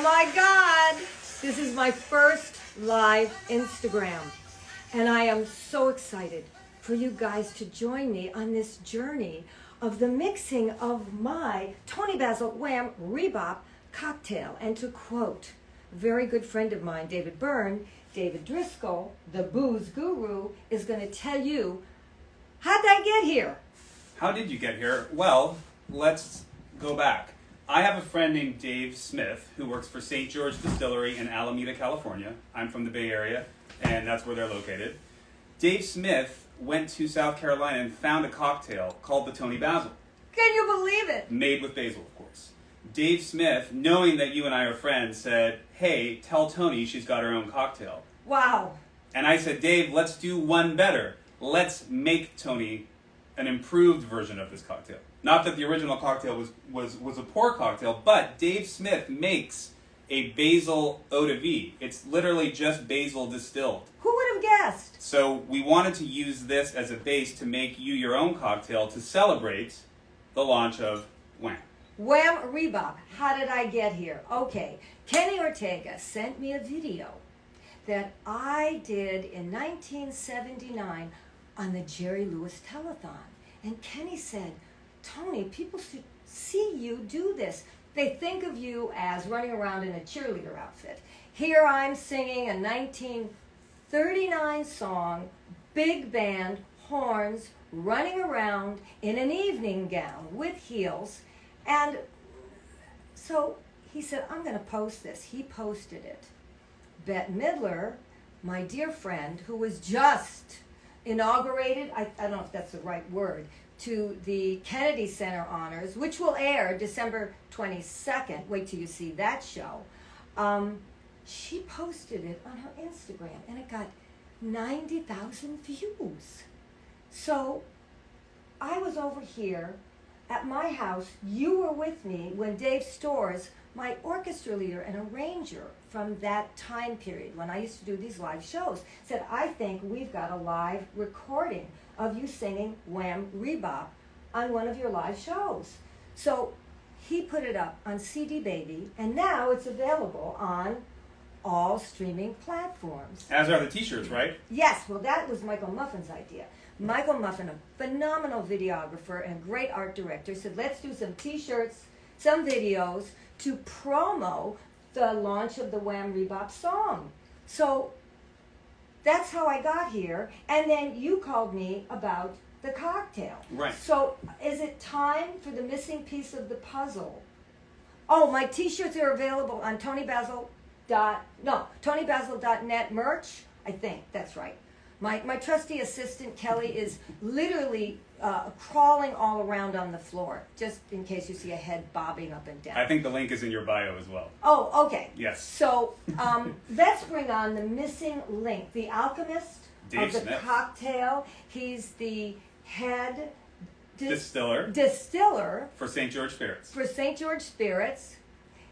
Oh my God! This is my first live Instagram. And I am so excited for you guys to join me on this journey of the mixing of my Tony Basil Wham Re-bop cocktail. And to quote a very good friend of mine, David Byrne, David Driscoll, the booze guru, is going to tell you, how'd I get here? How did you get here? Well, let's go back. I have a friend named Dave Smith who works for St. George Distillery in Alameda, California. I'm from the Bay Area, and that's where they're located. Dave Smith went to South Carolina and found a cocktail called the Tony Basil. Can you believe it? Made with basil, of course. Dave Smith, knowing that you and I are friends, said, hey, tell Tony she's got her own cocktail. Wow. And I said, Dave, let's do one better. Let's make Tony an improved version of this cocktail. Not that the original cocktail was a poor cocktail, but Dave Smith makes a basil eau de vie. It's literally just basil distilled. Who would have guessed? So we wanted to use this as a base to make you your own cocktail to celebrate the launch of Wham. Wham Re-bop. How did I get here? Okay, Kenny Ortega sent me a video that I did in 1979 on the Jerry Lewis telethon. And Kenny said, Tony, people should see you do this. They think of you as running around in a cheerleader outfit. Here I'm singing a 1939 song, big band, horns, running around in an evening gown with heels. And so he said, I'm going to post this. He posted it. Bette Midler, my dear friend, who was just inaugurated, I don't know if that's the right word, to the Kennedy Center Honors, which will air December 22nd. Wait till you see that show. She posted it on her Instagram, and it got 90,000 views. So I was over here at my house. You were with me when Dave Storrs, my orchestra leader and arranger from that time period when I used to do these live shows, said, I think we've got a live recording of you singing Wham Re-bop on one of your live shows. So he put it up on CD Baby, and now it's available on all streaming platforms. As are the t-shirts, right? Yes, well that was Michael Muffin's idea. Michael Muffin, a phenomenal videographer and great art director, said let's do some t-shirts, some videos to promo the launch of the Wham Re-bop song. So that's how I got here, and then you called me about the cocktail. Right. So is it time for the missing piece of the puzzle? Oh, my t-shirts are available on TonyBasil.net merch. I think that's right. My trusty assistant, Kelly, is literally crawling all around on the floor, just in case you see a head bobbing up and down. I think the link is in your bio as well. Oh, okay. Yes. So let's bring on the missing link, the alchemist Dave of the Smith. cocktail. He's the head distiller For St. George Spirits. for St. George Spirits.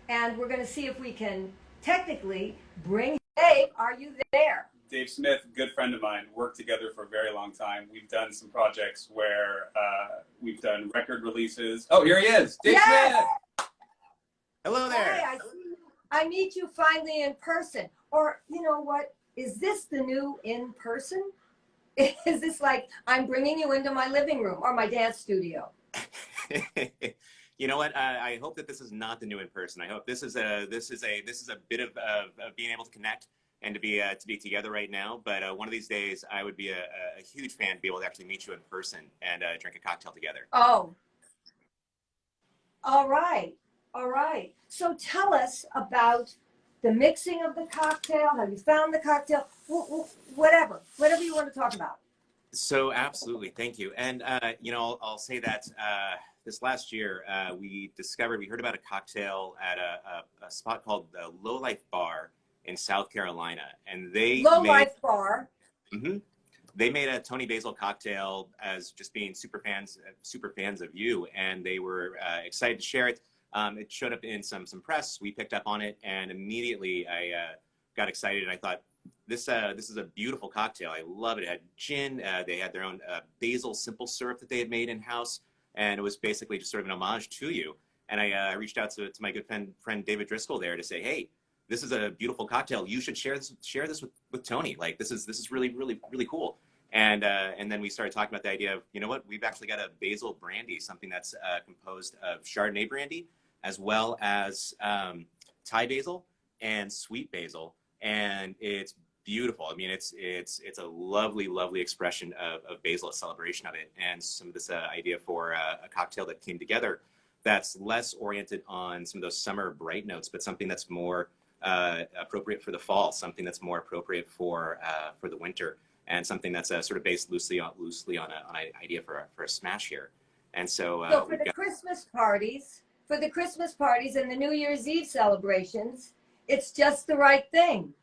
And we're going to see if we can technically bring Dave. Are you there? Dave Smith, good friend of mine, worked together for a very long time. We've done some projects where we've done record releases. Oh, here he is, Dave Yes! Smith. Hello there. Hey, I see you. I meet you finally in person. Or, you know what? Is this the new in person? Is this like I'm bringing you into my living room or my dance studio? You know what? I hope that this is not the new in person. I hope this is a bit of being able to connect and to be together right now. But one of these days, I would be a huge fan to be able to actually meet you in person and drink a cocktail together. Oh, all right. All right. So tell us about the mixing of the cocktail, how you found the cocktail, whatever you want to talk about. So absolutely, thank you. And you know, I'll say that this last year we heard about a cocktail at a spot called the Low Life Bar in South Carolina, and they Life Bar. Mm-hmm. They made a Tony Basil cocktail as just being super fans of you, and they were excited to share it. It showed up in some press. We picked up on it, and immediately I got excited. And I thought, this is a beautiful cocktail. I love it. It had gin. They had their own basil simple syrup that they had made in house, and it was basically just sort of an homage to you. And I reached out to my good friend David Driscoll there to say, hey, this is a beautiful cocktail. You should share this with Tony. Like this is really, really, really cool. And then we started talking about the idea of, you know what, we've actually got a basil brandy, something that's composed of Chardonnay brandy, as well as Thai basil and sweet basil. And it's beautiful. I mean, it's a lovely, lovely expression of basil, a celebration of it. And some of this idea for a cocktail that came together that's less oriented on some of those summer bright notes, but something that's more appropriate for the fall, something that's more appropriate for the winter, and something that's sort of based loosely on an idea for a smash here. And so, for the Christmas parties, and the New Year's Eve celebrations, it's just the right thing.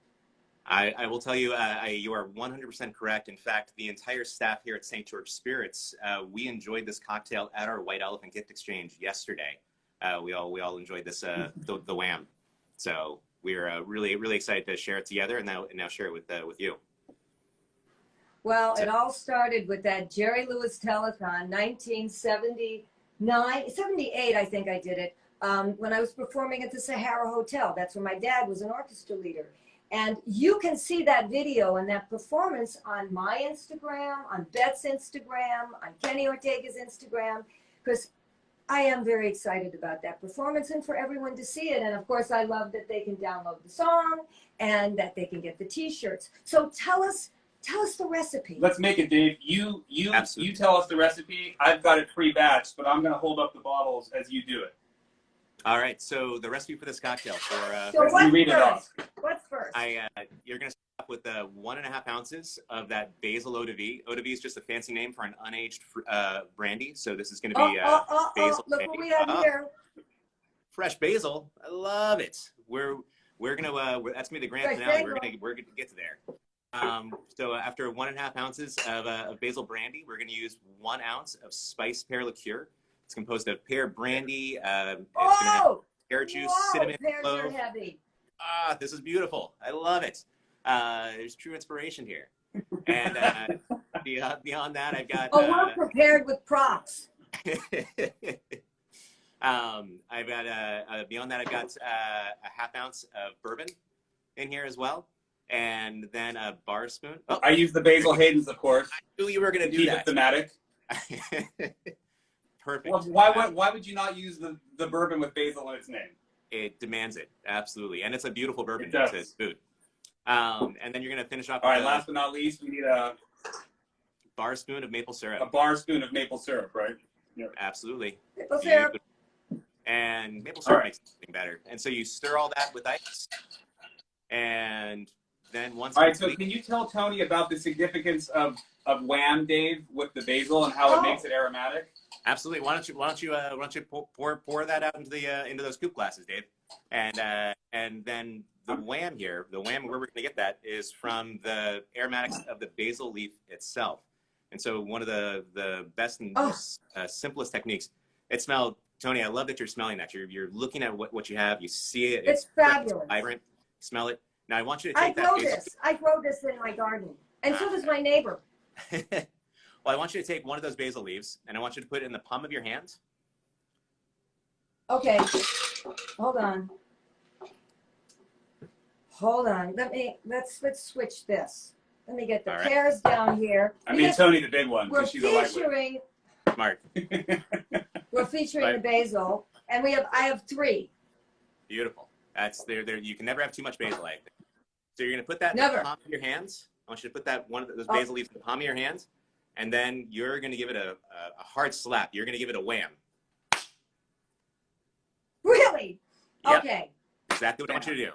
I will tell you, you are 100% correct. In fact, the entire staff here at St. George Spirits, we enjoyed this cocktail at our White Elephant gift exchange yesterday. We all enjoyed this, the Wham. So we're really, really excited to share it together, and now share it with you. Well, it all started with that Jerry Lewis telethon, 78, I think I did it, when I was performing at the Sahara Hotel. That's where my dad was an orchestra leader. And you can see that video and that performance on my Instagram, on Bet's Instagram, on Kenny Ortega's Instagram, because I am very excited about that performance and for everyone to see it. And of course, I love that they can download the song and that they can get the t-shirts. So tell us the recipe. Let's make it, Dave. You tell us the recipe. I've got it pre-batched, but I'm going to hold up the bottles as you do it. All right. So the recipe for this cocktail you read it off. What's first? You're going to start off with 1.5 ounces of that basil eau de vie. Eau de vie is just a fancy name for an unaged brandy. So this is going to be basil. Look what we have here. Fresh basil. I love it. We're gonna that's gonna be the grand finale. We're gonna get to there. So after 1.5 ounces of basil brandy, we're going to use 1 ounce of spiced pear liqueur. It's composed of pear brandy. It's going to have pear juice, cinnamon, clove. Pears are heavy. This is beautiful. I love it. There's true inspiration here. And beyond that, I've got. We're prepared with props. I've got beyond that, I've got a 1/2 ounce of bourbon in here as well. And then a bar spoon. Oh, I use the Basil Hayden's, of course. I knew you were going to do that. Keep it thematic. Perfect. Well, why would you not use the bourbon with basil in its name? It demands it, absolutely. And it's a beautiful bourbon. It does. It's food. And then you're going to finish off All right, last but not least, we need a bar spoon of maple syrup. A bar spoon of maple syrup, right? Yep. Absolutely. Maple syrup. And maple syrup makes everything better. And so you stir all that with ice. And then once. All right, so can you tell Tony about the significance of Wham, Dave, with the basil and how it makes it aromatic? Absolutely. Why don't you pour that out into those coupe glasses, Dave? And then the Wham here, where we're going to get that is from the aromatics of the basil leaf itself. And so one of the best and simplest techniques. It smelled, Tony, I love that you're smelling that. You're looking at what you have. You see it. It's fabulous. It's vibrant. Smell it. Now I want you to take I grow this in my garden. And so does my neighbor. Well, I want you to take one of those basil leaves and I want you to put it in the palm of your hand. Okay. Hold on. Let's switch this. Let me get the pears down here. Tony, the big one. We're featuring. Smart. We're featuring the basil, and I have 3. Beautiful. That's there. You can never have too much basil, I think. So you're going to put that in the palm of your hands. I want you to put one of those basil leaves in the palm of your hands, and then you're going to give it a hard slap. You're going to give it a wham. Really? Yep. Okay. Exactly what I want you to do.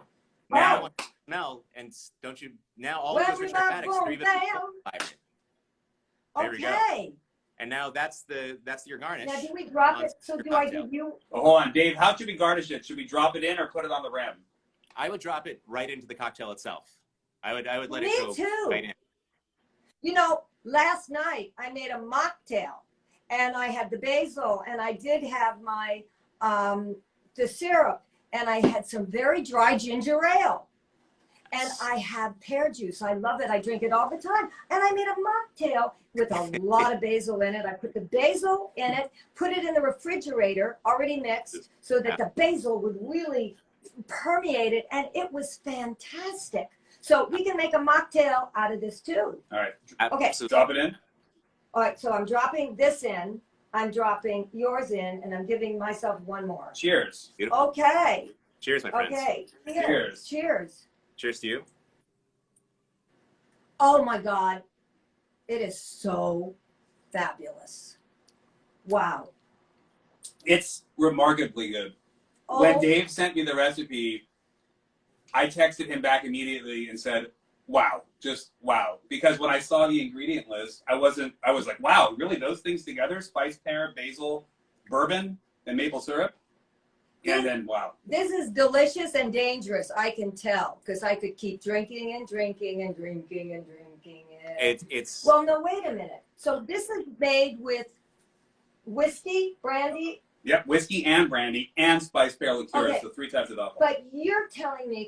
Now I want you to smell, and don't you? Now all of those rich aromatics are even vibrant. There we go. And now that's your garnish. Now, do we drop it? So do I give you? Oh, hold on, Dave. How should we garnish it? Should we drop it in or put it on the rim? I would drop it right into the cocktail itself. I would let it go right in. You know, last night I made a mocktail, and I had the basil, and I did have my the syrup, and I had some very dry ginger ale. And I have pear juice. I love it. I drink it all the time. And I made a mocktail with a lot of basil in it. I put the basil in it, put it in the refrigerator, already mixed, so that the basil would really permeate it. And it was fantastic. So we can make a mocktail out of this too. All right. Okay. So drop it in. All right. So I'm dropping this in. I'm dropping yours in. And I'm giving myself one more. Cheers. Beautiful. Okay. Cheers, my friends. Okay. Cheers. Cheers. Cheers to you. Oh my God. It is so fabulous. Wow. It's remarkably good. Oh, When Dave sent me the recipe, I texted him back immediately and said, wow, just wow. Because when I saw the ingredient list, I was like, wow, really those things together? Spiced pear, basil, bourbon, and maple syrup? And then, wow. this is delicious and dangerous, I can tell, because I could keep drinking and drinking and drinking and drinking it. It's Well, no, wait a minute. So this is made with whiskey, brandy, Yep, whiskey and brandy and spiced pear liqueur, Okay. so 3 types of alcohol. but you're telling me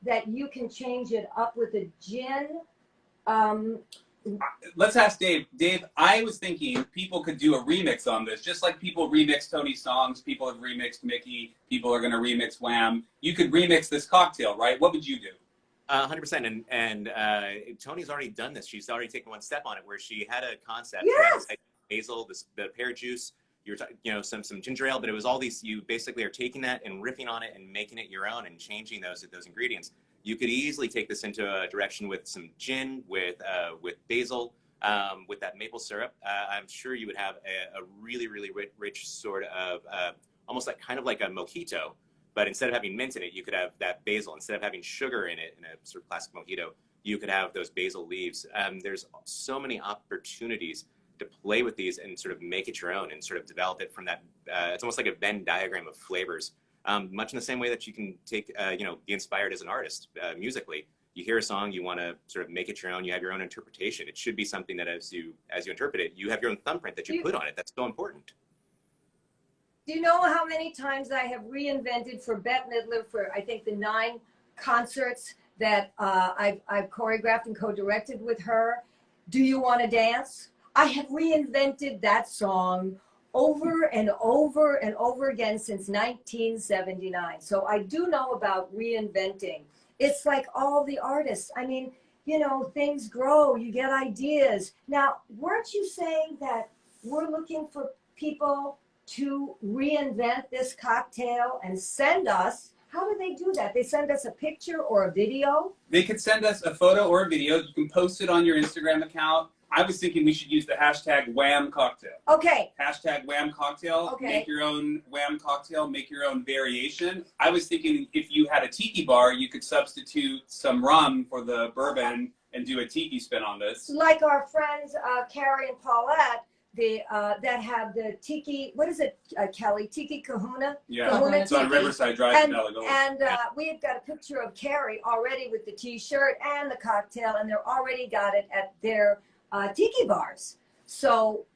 that you can change it up with a gin. Let's ask Dave. Dave, I was thinking people could do a remix on this, just like people remix Tony's songs, people have remixed Mickey, people are going to remix Wham. You could remix this cocktail, right? What would you do? 100%. And Tony's already done this. She's already taken one step on it, where she had a concept. Yes. Like basil, the pear juice. Some ginger ale, but it was all these. You basically are taking that and riffing on it and making it your own and changing those ingredients. You could easily take this into a direction with some gin, with basil, with that maple syrup. I'm sure you would have a really, really rich sort of almost like kind of like a mojito, but instead of having mint in it, you could have that basil. Instead of having sugar in it in a sort of classic mojito, you could have those basil leaves. There's so many opportunities to play with these and sort of make it your own and sort of develop it from that. It's almost like a Venn diagram of flavors, much in the same way that you can take, be inspired as an artist musically. You hear a song, you want to sort of make it your own. You have your own interpretation. It should be something that as you interpret it, you have your own thumbprint that you put on it. That's so important. Do you know how many times I have reinvented for Bette Midler for, I think, the 9 concerts that I've choreographed and co-directed with her? Do You Want to Dance? I have reinvented that song over and over and over again since 1979. So I do know about reinventing. It's like all the artists. I mean, things grow, you get ideas. Now, weren't you saying that we're looking for people to reinvent this cocktail and send us? How do they do that? They send us a picture or a video? They could send us a photo or a video. You can post it on your Instagram account. I was thinking we should use the hashtag Wham cocktail. Okay. Hashtag Wham cocktail. Okay. Make your own Wham cocktail. Make your own variation. I was thinking if you had a tiki bar, you could substitute some rum for the bourbon and do a tiki spin on this. Like our friends Carrie and Paulette, that have the tiki. What is it, Kelly? Tiki Kahuna. Yeah, Kahuna it's on tiki. Riverside Drive in Bella Vista. And we've got a picture of Carrie already with the T-shirt and the cocktail, and they're already got it at their tiki bars. So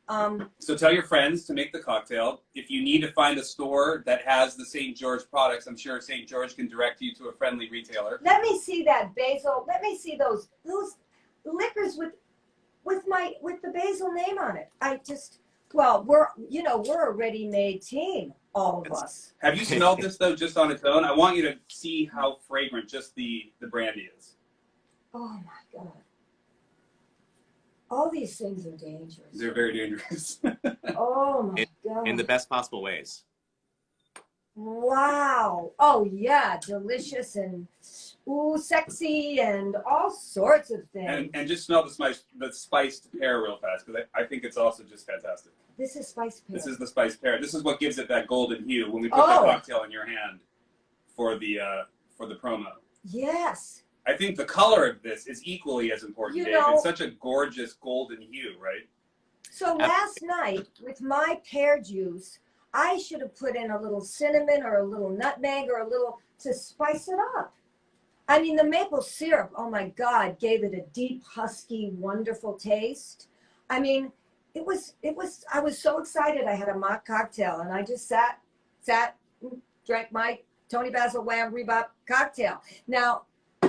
so tell your friends to make the cocktail. If you need to find a store that has the St. George products, I'm sure St. George can direct you to a friendly retailer. let me see that basil. Let me see those liquors with the basil name on it. We're a ready-made team, all of us. Have you smelled this though, just on its own? I want you to see how fragrant just the brandy is. Oh my God. All these things are dangerous. They're very dangerous. Oh my God. In the best possible ways. Wow. Oh yeah, delicious and sexy and all sorts of things. and just smell the spiced pear real fast, because I think it's also just fantastic. This is spiced pear. This is the spiced pear. This is what gives it that golden hue when we put the cocktail in your hand for the promo. Yes. I think the color of this is equally as important, Dave. It's such a gorgeous golden hue, right? So last night with my pear juice, I should have put in a little cinnamon or a little nutmeg or a little to spice it up. I mean, the maple syrup, oh my God, gave it a deep, husky, wonderful taste. I mean, I was so excited. I had a mock cocktail and I just sat, drank my Tony Basil Wham Re-bop cocktail. Now,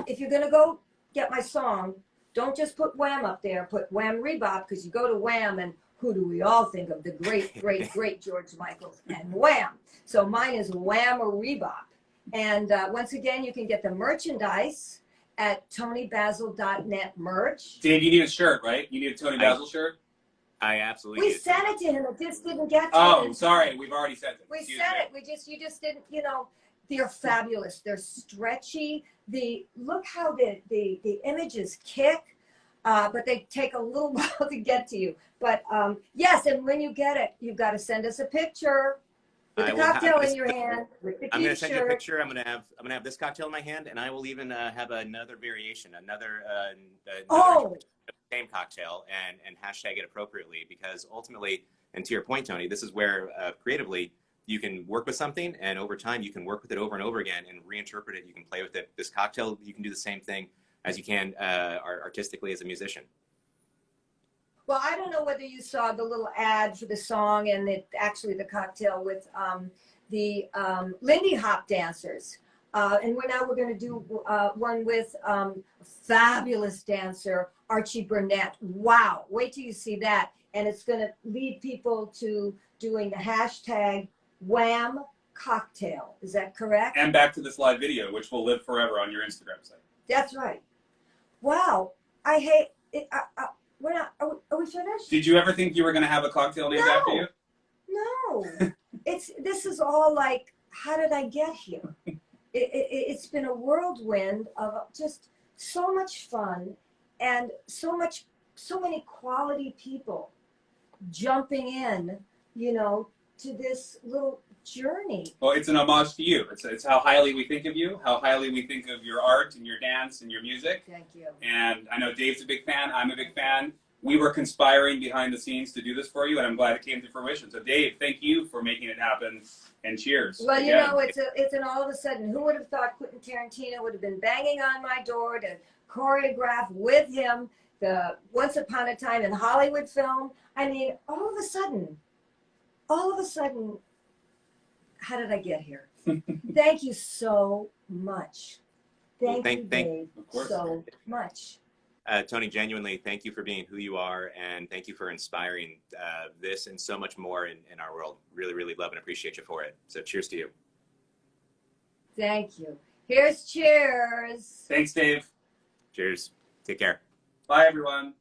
if you're gonna go get my song, don't just put Wham up there. Put Wham Re-bop, because you go to Wham and who do we all think of? The great, great, great George Michael and Wham. So mine is Wham or Re-bop. And once again, you can get the merchandise at TonyBasil.net merch. Dave, you need a shirt, right? You need a Tony Basil shirt? I absolutely We do. sent it to him. It just didn't get to Oh, him. sorry. We've already sent it. We Excuse sent me. it. You just didn't, you know, they're fabulous. They're stretchy. Look how the images kick. But they take a little while to get to you. But yes, and when you get it, you've got to send us a picture with the cocktail in your hand, with the I'm going to send you a t-shirt. picture. I'm going to have this cocktail in my hand, and I will even have another variation, another same cocktail, and hashtag it appropriately, because ultimately, and to your point, Tony, this is where creatively you can work with something, and over time you can work with it over and over again and reinterpret it. You can play with it. This cocktail, you can do the same thing as you can artistically as a musician. Well, I don't know whether you saw the little ad for the song and actually the cocktail with the Lindy Hop dancers. And we're going to do one with fabulous dancer Archie Burnett. Wow, wait till you see that. And it's going to lead people to doing the hashtag Wham cocktail. Is that correct? And back to this live video, which will live forever on your Instagram site. That's right. Wow, I hate it. We're not. Are we finished? Did you ever think you were going to have a cocktail named after you? No. This is all like, how did I get here? It's been a whirlwind of just so much fun and so many quality people jumping in, you know, to this little journey. Well, it's an homage to you. It's how highly we think of you, how highly we think of your art and your dance and your music. Thank you. And I know Dave's a big fan. I'm a big fan. We were conspiring behind the scenes to do this for you, and I'm glad it came to fruition. So, Dave, thank you for making it happen, and cheers. Well, again. you know, it's an all of a sudden, who would have thought Quentin Tarantino would have been banging on my door to choreograph with him the Once Upon a Time in Hollywood film? I mean, all of a sudden, how did I get here? Thank you so much. Thank you, Dave, so much. Tony, genuinely, thank you for being who you are, and thank you for inspiring this and so much more in our world. Really, really love and appreciate you for it. So cheers to you. Thank you. Here's cheers. Thanks, Dave. Cheers. Take care. Bye, everyone.